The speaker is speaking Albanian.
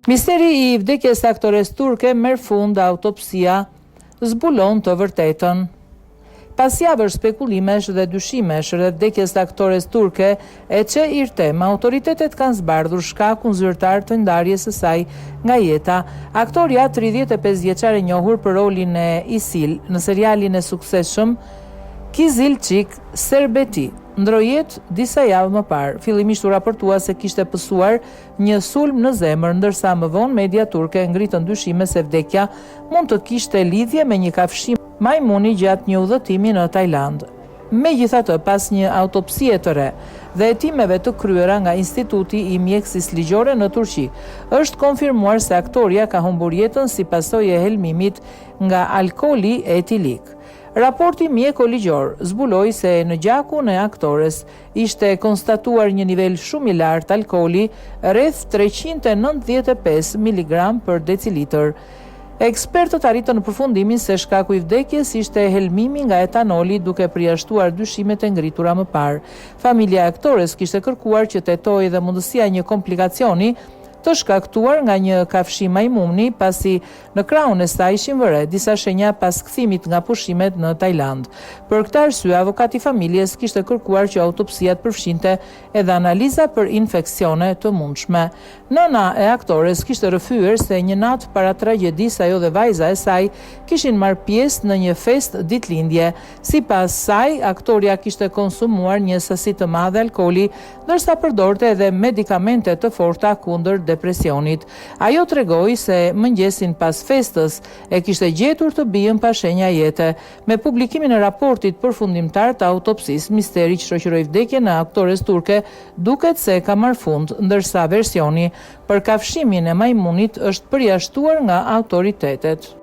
Misteri I vdekjes së aktores turke merr fund, autopsia zbulon të vërtetën. Pas javësh spekulimesh dhe dyshimesh rreth vdekjes së aktores turke Ece Irtem, autoritetet kanë zbardhur shkakun zyrtar të ndarjes së saj nga jeta. Aktoria 35 vjeçare e njohur për rolin e Isil në serialin e suksesshëm Kizilçik Serbeti ndroi jetë disa javë më parë. Fillimisht u raportua se kishte pësuar një sulm në zemër, ndërsa më vonë media turke ngritën dyshime se vdekja mund të kishte lidhje me një kafshim majmuni gjatë një udhëtimi në Tajland. Megjithatë, pas një autopsie të re dhe hetimeve të kryera nga Instituti I Mjekësisë Ligjore në Turqi, është konfirmuar se aktoria ka humbur jetën si pasojë e helmimit nga alkooli etilik. Raporti mjeko-ligjor zbuloi se në gjakun e aktores ishte konstatuar një nivel shumë I lartë alkooli, rreth 395 mg për decilitër. Ekspertët arritën në përfundimin se shkaku I vdekjes ishte helmimi nga etanoli, duke përjashtuar dyshimet e ngritura më parë. Familja e aktores kishte kërkuar që të hetojë dhe mundësia një komplikacioni të shkaktuar nga një kafshim majmuni, pasi në krahun e saj ishin vëre disa shenja pas kthimit nga pushimet në Tajland. Për këtë arsye, avokati I familjes kishte kërkuar që autopsia të përfshinte edhe analiza për infeksione të mundshme. Nëna e aktores kishte rrëfyer se një natë para tragjedisë ajo dhe vajza e saj kishin marrë pjesë në një fest ditëlindje. Sipas saj, aktoria kishte konsumuar një sasi të madhe alkooli, ndërsa përdorte edhe medikamente të forta kundër depresionit. Ajo tregoi se mëngjesin pas festës e kishte gjetur të bijën pa shenja jete. Me publikimin e raportit përfundimtar të autopsisë, misteri që shoqëroi vdekjen e aktores turke duket se ka marrë fund, ndërsa versioni për kafshimin e majmunit është përjashtuar nga autoritetet.